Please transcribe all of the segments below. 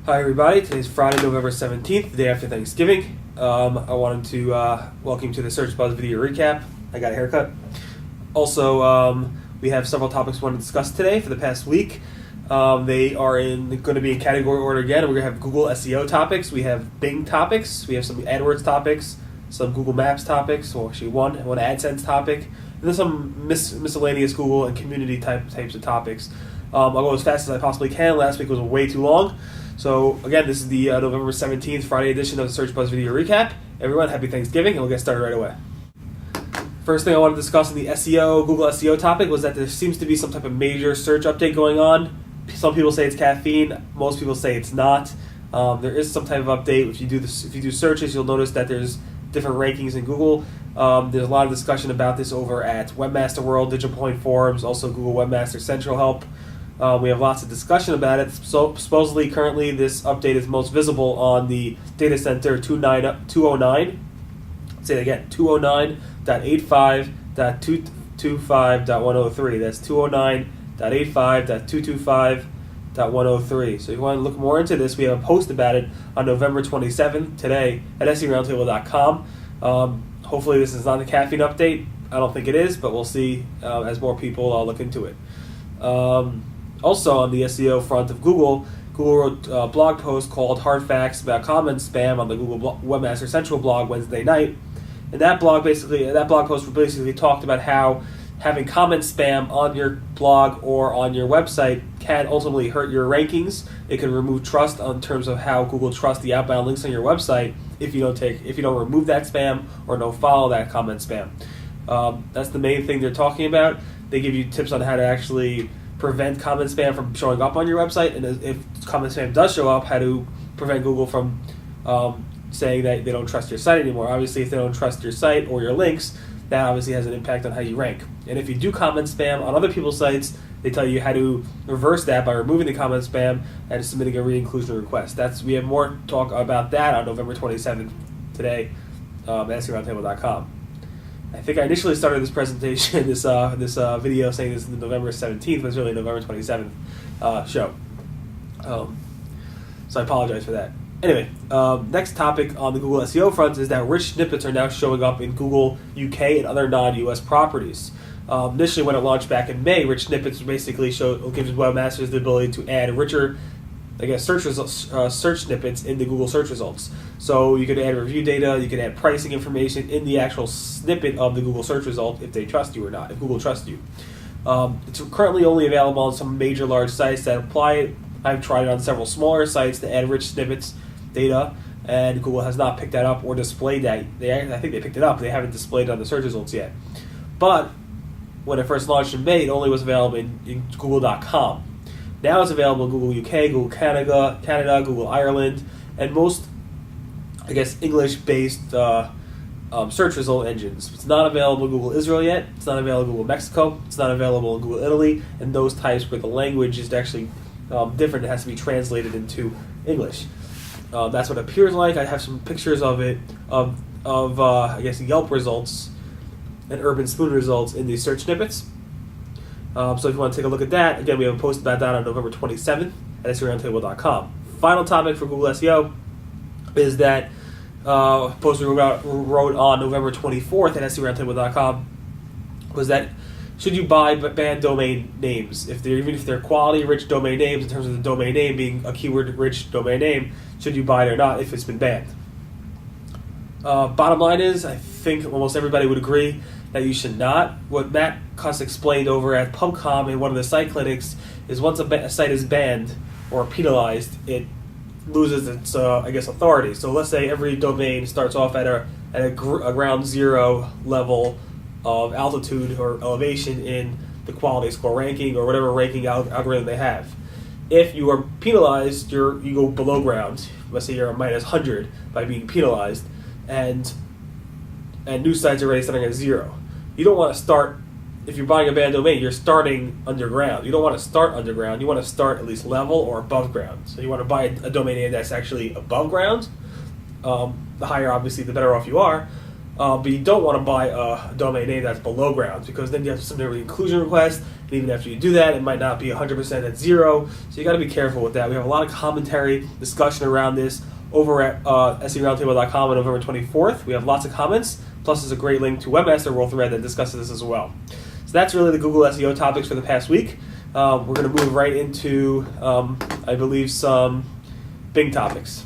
Hi everybody, today's Friday, November 17th, the day after Thanksgiving. I wanted to welcome you to the Search Buzz video recap. I got a haircut. Also, we have several topics we want to discuss today for the past week. They are going to be in category order again. We're going to have Google SEO topics, we have Bing topics, we have some AdWords topics, some Google Maps topics, or actually one AdSense topic, and then some miscellaneous Google and community types of topics. I'll go as fast as I possibly can. Last week was way too long. So again, this is the November 17th Friday edition of the Search Buzz video recap. Everyone, happy Thanksgiving, and we'll get started right away. First thing I want to discuss in the Google SEO topic was that there seems to be some type of major search update going on. Some people say it's caffeine, most people say it's not. There is some type of update. If you do searches, you'll notice that there's different rankings in Google. There's a lot of discussion about this over at Webmaster World, Digital Point Forums, also Google Webmaster Central Help. We have lots of discussion about it. So supposedly, currently, this update is most visible on the data center 209. Say it again, 209.85.225.103. That's 209.85.225.103. So if you want to look more into this, we have a post about it on November 27th, today, at SEOroundtable.com. Hopefully this is not a caffeine update. I don't think it is, but we'll see as more people look into it. Also on the SEO front of Google wrote a blog post called Hard Facts About Comment Spam on the Google Webmaster Central blog Wednesday night. And that blog post basically talked about how having comment spam on your blog or on your website can ultimately hurt your rankings. It can remove trust in terms of how Google trusts the outbound links on your website if you don't remove that spam or don't follow that comment spam. That's the main thing they're talking about. They give you tips on how to actually prevent comment spam from showing up on your website, and if comment spam does show up, how to prevent Google from saying that they don't trust your site anymore. Obviously, if they don't trust your site or your links, that obviously has an impact on how you rank. And if you do comment spam on other people's sites, they tell you how to reverse that by removing the comment spam and submitting a re-inclusion request. We have more talk about that on November 27th today at SEOroundtable.com. I think I initially started this presentation, this video, saying this is the November 17th, but it's really November 27th show. So I apologize for that. Anyway, next topic on the Google SEO front is that rich snippets are now showing up in Google UK and other non-US properties. Initially, when it launched back in May, rich snippets basically gives webmasters the ability to add richer, search snippets in the Google search results. So you could add review data, you could add pricing information in the actual snippet of the Google search result if they trust you or not, if Google trusts you. It's currently only available on some major large sites that apply it. I've tried it on several smaller sites to add rich snippets data, and Google has not picked that up or displayed that. I think they picked it up, they haven't displayed it on the search results yet. But when it first launched in May, it only was available in Google.com. Now it's available in Google UK, Google Canada, Google Ireland, and most, English-based search result engines. It's not available in Google Israel yet. It's not available in Google Mexico. It's not available in Google Italy, and those types where the language is actually different. It has to be translated into English. That's what it appears like. I have some pictures of it, of Yelp results and Urban Spoon results in these search snippets. So if you want to take a look at that, again, we have a post about that on November 27th at SEOroundtable.com. Final topic for Google SEO is that post we wrote on November 24th at SEOroundtable.com was that should you buy banned domain names? Even if they're quality-rich domain names, in terms of the domain name being a keyword-rich domain name, should you buy it or not if it's been banned? Bottom line is, I think almost everybody would agree that you should not. What Matt Cuss explained over at PubCom in one of the site clinics is once a site is banned or penalized, it loses its authority. So let's say every domain starts off at a ground zero level of altitude or elevation in the quality score ranking or whatever ranking algorithm they have. If you are penalized, you go below ground. Let's say you're a minus 100 by being penalized, and new sites are already starting at zero. You don't want to start, if you're buying a banned domain, you're starting underground. You don't want to start underground. You want to start at least level or above ground. So you want to buy a domain name that's actually above ground. The higher, obviously, the better off you are. But you don't want to buy a domain name that's below ground, because then you have to submit an inclusion request, and even after you do that, it might not be 100% at zero. So you got to be careful with that. We have a lot of commentary, discussion around this over at SERoundtable.com on November 24th. We have lots of comments, plus there's a great link to Webmaster World thread that discusses this as well. So that's really the Google SEO topics for the past week. We're going to move right into, I believe, some Bing topics.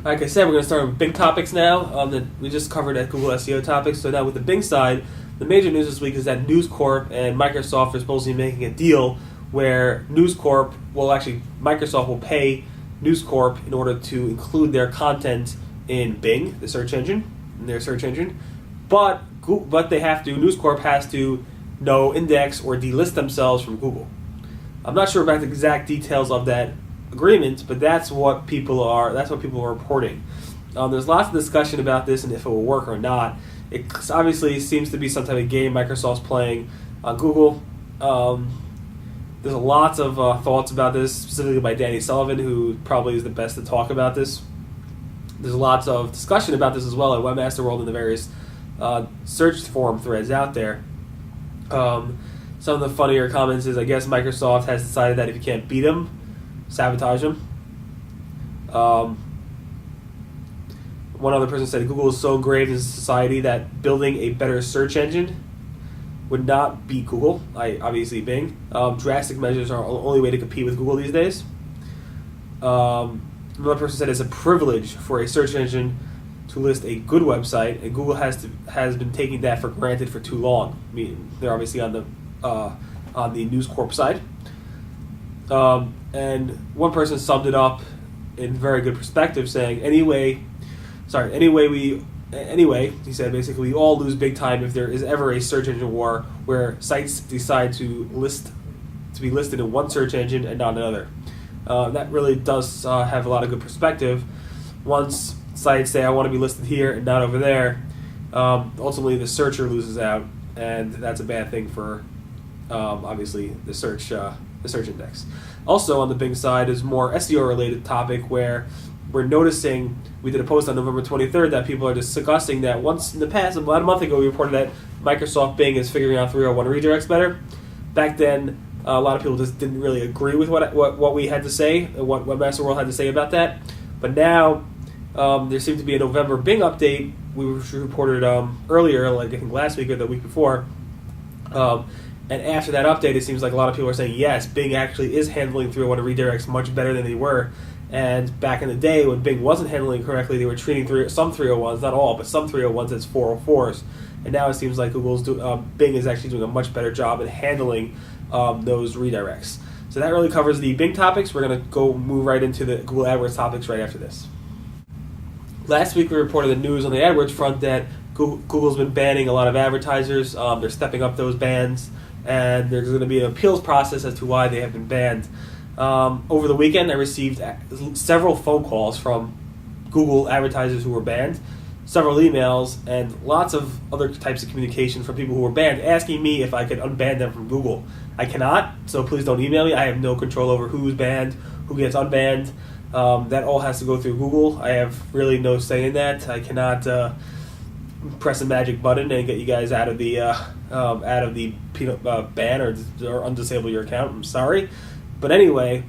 Like I said, we're going to start with Bing topics now. We just covered at Google SEO topics. So now with the Bing side, the major news this week is that News Corp and Microsoft are supposedly making a deal where Microsoft will pay News Corp in order to include their content in Bing, the search engine, but News Corp has to no index or delist themselves from Google. I'm not sure about the exact details of that agreement, but that's what people are reporting. There's lots of discussion about this and if it will work or not. It obviously seems to be some type of game Microsoft's playing on Google. There's lots of thoughts about this, specifically by Danny Sullivan, who probably is the best to talk about this. There's lots of discussion about this as well at Webmaster World and the various search forum threads out there. Some of the funnier comments is, I guess Microsoft has decided that if you can't beat them, sabotage them. One other person said Google is so ingrained in society that building a better search engine would not beat Google, obviously Bing. Drastic measures are the only way to compete with Google these days. Another person said it's a privilege for a search engine to list a good website, and Google has been taking that for granted for too long. I mean, they're obviously on the News Corp side. And one person summed it up in very good perspective, saying, anyway, he said basically we all lose big time if there is ever a search engine war where sites decide to be listed in one search engine and not another. That really does have a lot of good perspective. Once sites say I want to be listed here and not over there, ultimately the searcher loses out, and that's a bad thing for obviously the search index. Also on the Bing side is more SEO related topic where we're noticing, we did a post on November 23rd that people are discussing that once in the past, about a month ago, we reported that Microsoft Bing is figuring out 301 redirects better. Back then, a lot of people just didn't really agree with what we had to say, what Webmaster World had to say about that. But now, there seemed to be a November Bing update. We reported earlier, like I think last week or the week before. And after that update, it seems like a lot of people are saying, yes, Bing actually is handling 301 redirects much better than they were. And back in the day, when Bing wasn't handling it correctly, they were treating some 301s, not all, but some 301s as 404s. And now it seems like Bing is actually doing a much better job at handling those redirects. So that really covers the Bing topics. We're going to move right into the Google AdWords topics right after this. Last week we reported the news on the AdWords front that Google's been banning a lot of advertisers. They're stepping up those bans, and there's going to be an appeals process as to why they have been banned. Over the weekend, I received several phone calls from Google advertisers who were banned, several emails, and lots of other types of communication from people who were banned, asking me if I could unban them from Google. I cannot, so please don't email me. I have no control over who's banned, who gets unbanned. That all has to go through Google. I have really no say in that. I cannot press a magic button and get you guys out of the ban or undisable your account. I'm sorry. But anyway,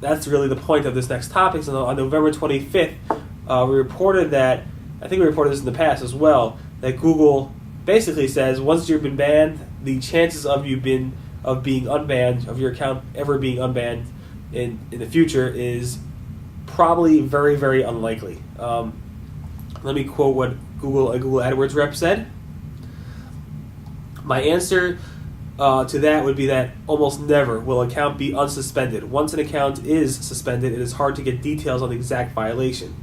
that's really the point of this next topic. So on November 25th, we reported that, I think we reported this in the past as well, that Google basically says once you've been banned, the chances of being unbanned, of your account ever being unbanned in the future is probably very, very unlikely. Let me quote what a Google AdWords rep said. My answer to that would be that almost never will an account be unsuspended. Once an account is suspended, it is hard to get details on the exact violation.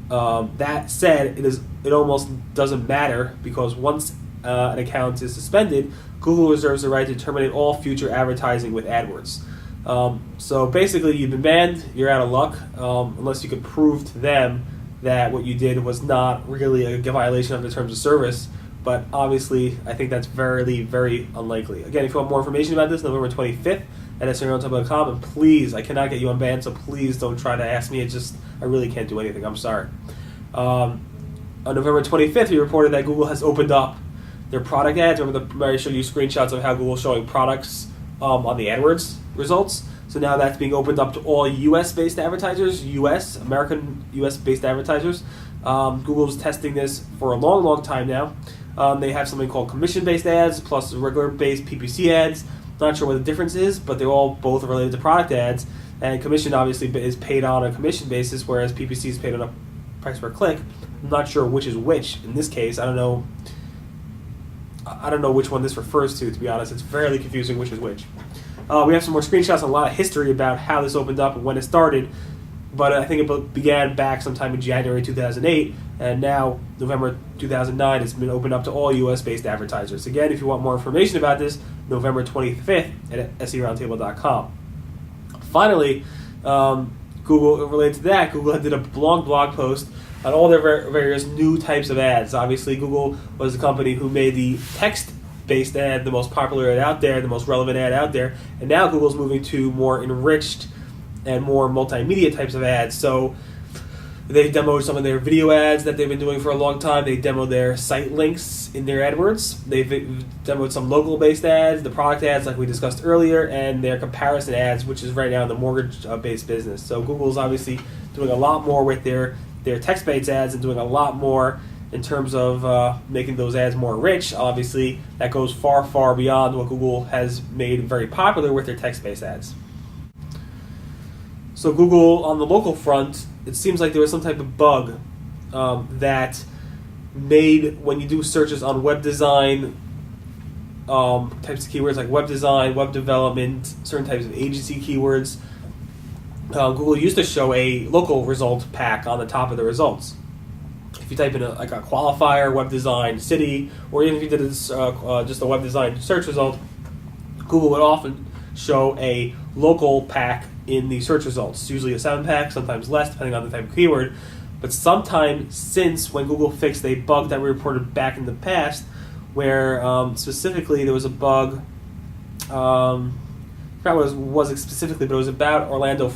That said, it almost doesn't matter because once an account is suspended, Google reserves the right to terminate all future advertising with AdWords. So basically, you've been banned, you're out of luck, unless you could prove to them that what you did was not really a violation of the terms of service. But obviously, I think that's very, very unlikely. Again, if you want more information about this, November 25th at SERoundtable.com, and please, I cannot get you unbanned, so please don't try to ask me. I really can't do anything. I'm sorry. on November 25th, we reported that Google has opened up their product ads. Remember, I showed you screenshots of how Google's showing products on the AdWords results. So now that's being opened up to all U.S.-based advertisers, American U.S.-based advertisers. Google's testing this for a long, long time now. They have something called commission-based ads plus regular-based PPC ads. Not sure what the difference is, but they're all both related to product ads. And commission obviously is paid on a commission basis, whereas PPC is paid on a price per click. I'm not sure which is which in this case. I don't know which one this refers to be honest. It's fairly confusing which is which. We have some more screenshots and a lot of history about how this opened up and when it started. But I think it began back sometime in January 2008, and now November 2009 it's been opened up to all U.S.-based advertisers. Again, if you want more information about this, November 25th at SERoundtable.com. Finally, Google, related to that, Google did a blog post on all their various new types of ads. Obviously, Google was the company who made the text-based ad the most popular ad out there, the most relevant ad out there, and now Google's moving to more enriched and more multimedia types of ads. So they demoed some of their video ads that they've been doing for a long time. They demoed their site links in their AdWords. They've demoed some local-based ads, the product ads like we discussed earlier, and their comparison ads, which is right now in the mortgage-based business. So Google's obviously doing a lot more with their text-based ads and doing a lot more in terms of making those ads more rich. Obviously, that goes far, far beyond what Google has made very popular with their text-based ads. So Google, on the local front, it seems like there was some type of bug that made, when you do searches on web design, types of keywords like web design, web development, certain types of agency keywords, Google used to show a local result pack on the top of the results. If you type in a qualifier, web design, city, or even if you did just a web design search result, Google would often show a local pack in the search results. It's usually a 7-pack, sometimes less, depending on the type of keyword. But sometime since when Google fixed a bug that we reported back in the past, where specifically there was a bug, I forgot what it was specifically, but it was about Orlando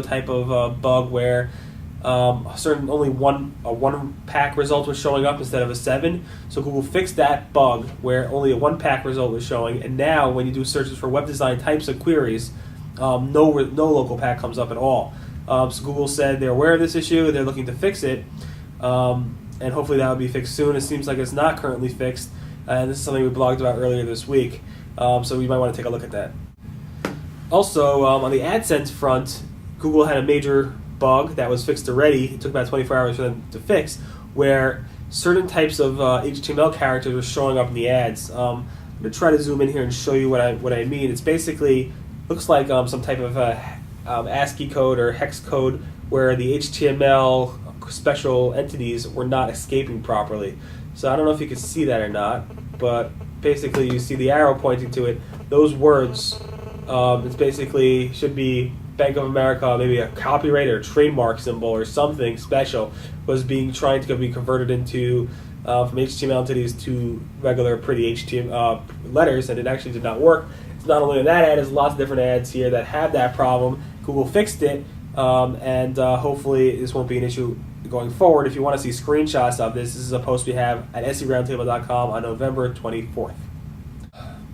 type of bug where only one pack result was showing up instead of a 7. So Google fixed that bug where only a 1-pack result was showing, and now when you do searches for web design types of queries, no local pack comes up at all. So Google said they're aware of this issue, they're looking to fix it, and hopefully that will be fixed soon. It seems like it's not currently fixed, and this is something we blogged about earlier this week, so you might want to take a look at that. Also, on the AdSense front, Google had a major bug that was fixed already. It took about 24 hours for them to fix, where certain types of HTML characters were showing up in the ads. I'm going to try to zoom in here and show you what I mean. It's basically looks like some type of ASCII code or hex code where the HTML special entities were not escaping properly. So I don't know if you can see that or not, but basically you see the arrow pointing to it. Those words, it's basically should be Bank of America, maybe a copyright or trademark symbol or something special, was trying to be converted into from HTML entities to regular pretty HTML letters, and it actually did not work. It's not only that ad, there's lots of different ads here that have that problem. Google fixed it, and hopefully this won't be an issue going forward. If you want to see screenshots of this is a post we have at SERoundtable.com on November 24th.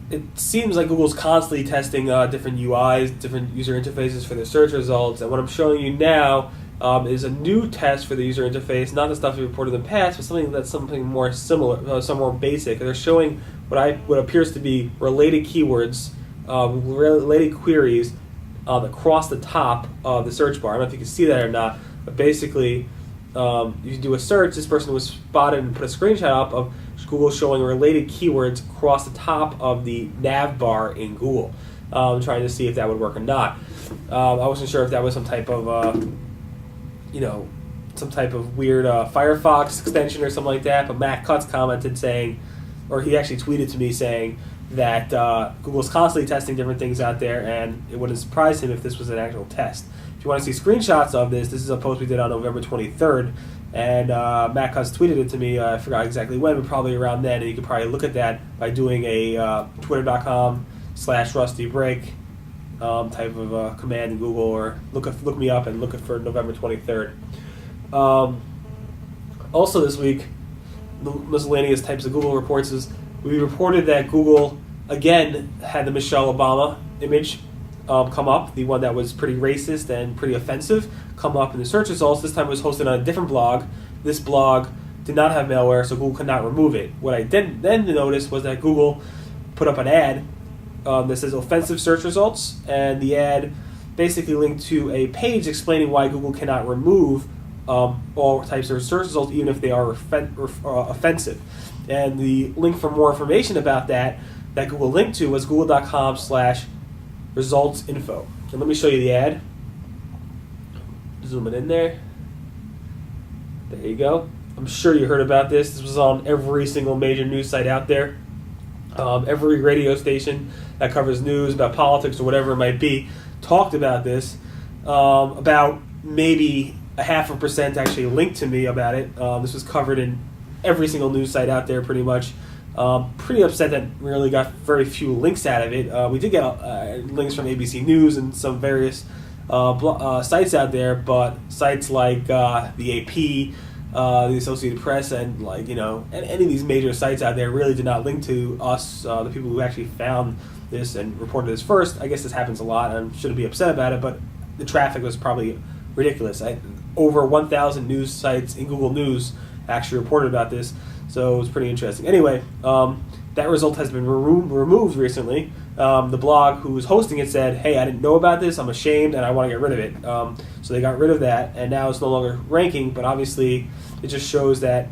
It seems like Google's constantly testing different UIs, different user interfaces for their search results, and what I'm showing you now is a new test for the user interface, not the stuff we reported in the past, but something more similar, some more basic. They're showing what appears to be related keywords, related queries across the top of the search bar. I don't know if you can see that or not, but basically you do a search. This person was spotted and put a screenshot up of Google showing related keywords across the top of the nav bar in Google. Trying to see if that would work or not. I wasn't sure if that was some type of weird Firefox extension or something like that, but Matt Cutts commented saying, or he actually tweeted to me saying that Google's constantly testing different things out there, and it wouldn't surprise him if this was an actual test. If you want to see screenshots of this is a post we did on November 23rd, and Matt Cutts tweeted it to me. I forgot exactly when, but probably around then, and you could probably look at that by doing a twitter.com/rustybreak type of command in Google, or look me up and look for November 23rd. Also this week, the miscellaneous types of Google reports is we reported that Google again had the Michelle Obama image come up, the one that was pretty racist and pretty offensive, come up in the search results. This time it was hosted on a different blog. This blog did not have malware, so Google could not remove it. What I did then notice was that Google put up an ad that says offensive search results, and the ad basically linked to a page explaining why Google cannot remove all types of search results, even if they are offensive. And the link for more information about that Google linked to was google.com/resultsinfo. And let me show you the ad. Zoom it in there. There you go. I'm sure you heard about this. This was on every single major news site out there. Every radio station that covers news about politics or whatever it might be talked about this. About maybe 0.5% actually linked to me about it. This was covered in every single news site out there pretty much. Pretty upset that we really got very few links out of it. We did get links from ABC News and some various sites out there, but sites like the AP, the Associated Press, and and any of these major sites out there really did not link to us, the people who actually found this and reported this first. I guess this happens a lot, and I shouldn't be upset about it, but the traffic was probably ridiculous. Over 1,000 news sites in Google News actually reported about this, so it was pretty interesting. Anyway, that result has been removed recently. The blog who was hosting it said, hey, I didn't know about this, I'm ashamed, and I want to get rid of it. So they got rid of that, and now it's no longer ranking, but obviously it just shows that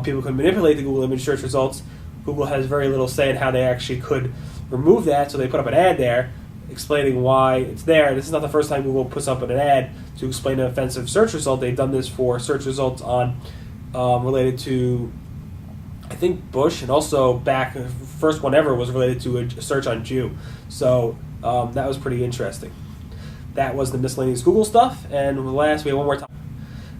people can manipulate the Google image search results. Google has very little say in how they actually could remove that, so they put up an ad there explaining why it's there. This is not the first time Google puts up an ad to explain an offensive search result. They've done this for search results on related to, I think, Bush, and also back, the first one ever was related to a search on Jew. So that was pretty interesting. That was the miscellaneous Google stuff, and last we have one more topic.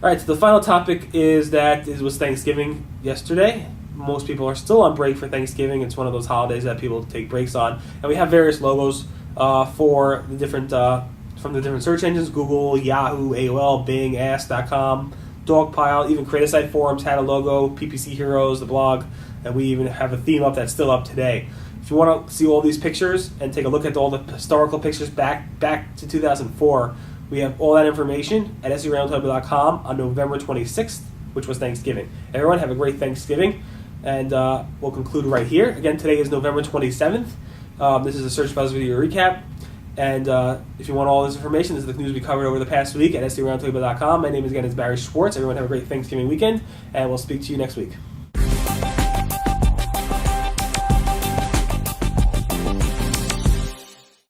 All right, so the final topic is that it was Thanksgiving yesterday. Most people are still on break for Thanksgiving. It's one of those holidays that people take breaks on, and we have various logos for the different from the different search engines: Google, Yahoo, AOL, Bing, Ask.com, Dogpile, even Create-A-Site forums had a logo, PPC Heroes, the blog, and we even have a theme up that's still up today. If you want to see all these pictures and take a look at all the historical pictures back to 2004, we have all that information at SEOroundtable.com on November 26th, which was Thanksgiving. Everyone have a great Thanksgiving, and we'll conclude right here. Again, today is November 27th. This is a Search Buzz video recap. And if you want all this information, this is the news we covered over the past week at SEOroundtable.com. My name is Barry Schwartz. Everyone have a great Thanksgiving weekend, and we'll speak to you next week.